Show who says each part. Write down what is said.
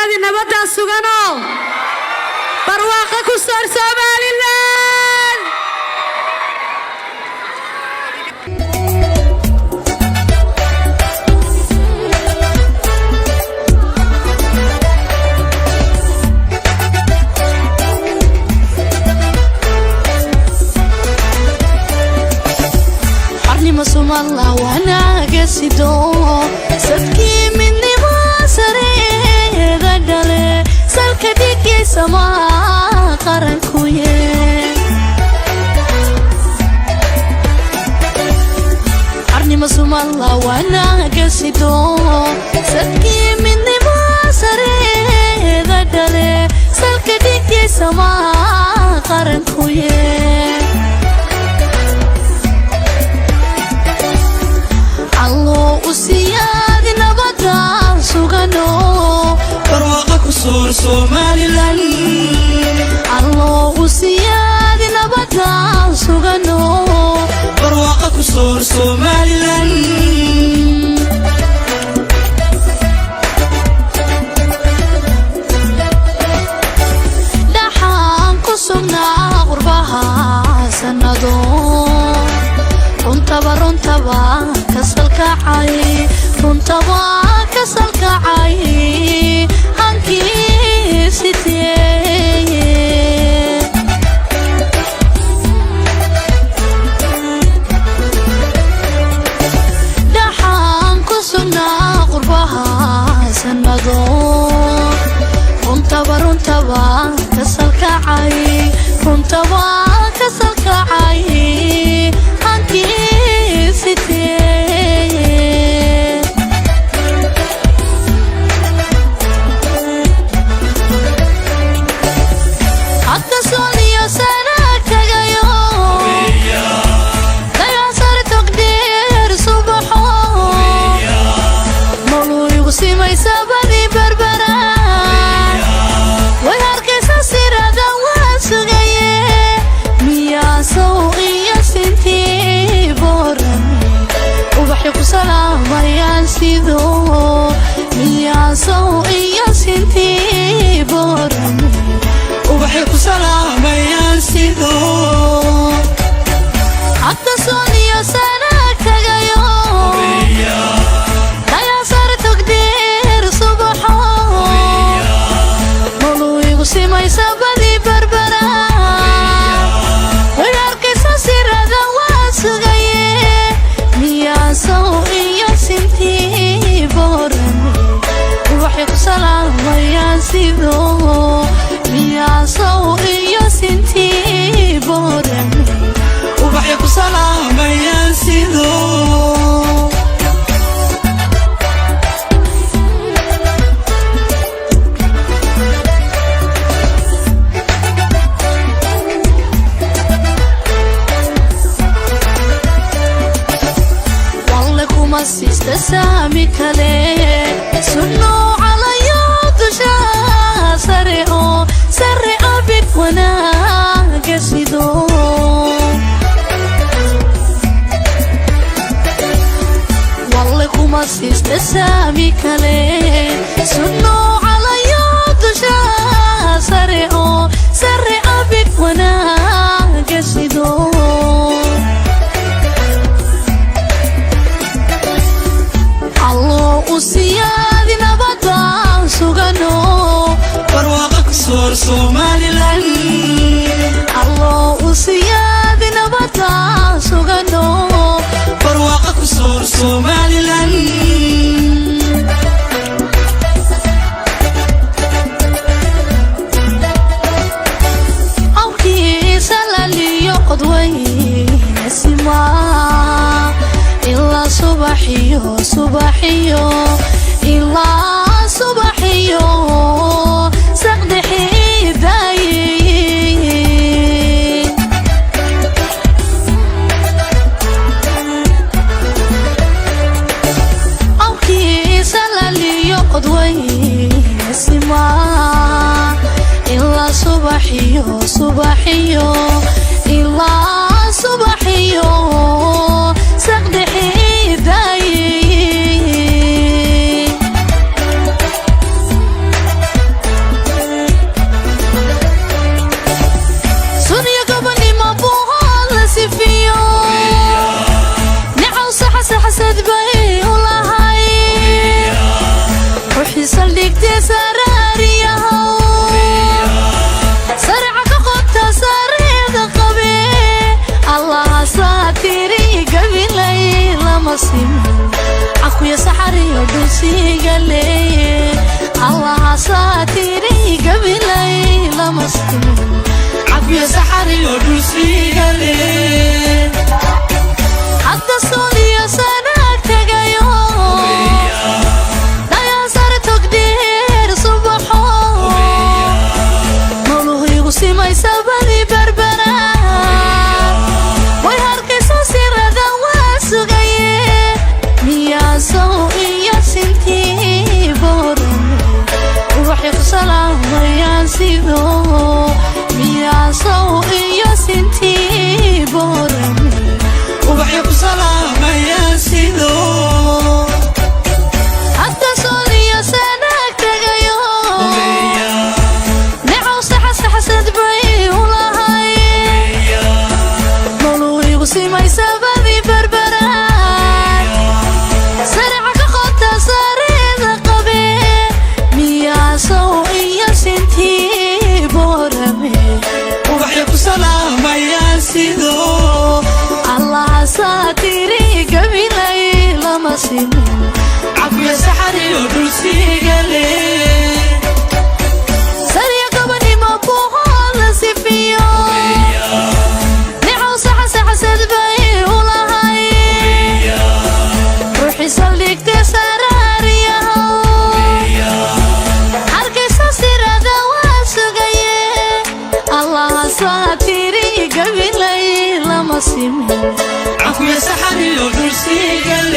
Speaker 1: siyaadi nabadda sugano barwaaqo ku soo Soomaaliland
Speaker 2: الله وانا قصدو صدقي مني ما سري غدله سلك ديك سما قرن كويه عرني مسوم الله وانا قصدو صدقي مني ما سري غدله سلك ديك سما قرن كويه الله وسيادي نبضا سوغانو
Speaker 3: برواقة كسور Somaliland
Speaker 2: الله وسيادي نبضا سوغانو
Speaker 3: برواقة كسور Somaliland
Speaker 2: دحان كسوغنا غربها سندو runtabaa kasalkacay runtabaa kasalkacay hankii sitee dhaxaan ku sugnaa qurbaha sanado runtabaa kasalkacay runtabaa kasalkacay سامي كلي سنو على يوتشا سرعو بك وانا قصدو والله كما سيست سامي كلي سنو على يوتشا سرعو بك وانا قصدو وسيادي نبضا سوغانو
Speaker 3: برواقة كسور Somaliland
Speaker 2: الله وسيادي نبضا سوغانو
Speaker 3: برواقة كسور Somaliland
Speaker 2: أو كيس للي قدوي نسمع إلا صباحيو إلا صباحيو سقدحي داي أو كيس للي قدوي نسمع إلا صباحيو إلا صباحيو سقدحي داي saldhigtay saraariyahow sarca ka qota sareeda qabe allaha saatiri gabilay lama simin cakuya saxariyo dhulsiga leeye allaha saatiri gabilay lama simin cakuya saxariyo dhulsiga leeye hadda sooliyo sanaag tagayo dayaan sare togdheer subaxo nolohiigu simaysa badi berbera way harkayso siradan waa sugaye miyaasow iyo sintii boorame ubaxi ku salaamayaan sido miyaasow iyo sintii boorame
Speaker 3: ubaxyo ku salaamayaan sido
Speaker 2: hadda sooliyo sanaag tagayo necow saxasaxasad bay u lahay nolohiigu simaysa badi berbera sarca ka qota sareeda qabe miyaasow iyo sintii boorame
Speaker 3: ubaxyo ku salaamayaan sido
Speaker 2: allaha saatiri gabilay lama simin
Speaker 3: cakuya saxariyo dhulsiga leeye
Speaker 2: sariya gabanimo ku hoola sifiyo necow saxasaxasad bay u lahay ruuxii saldhigtay saraariyahow harkayso sirada waa sugaye allaha saatiri gabilay lama simin
Speaker 3: cakuya saxariyo dhulsiga leeye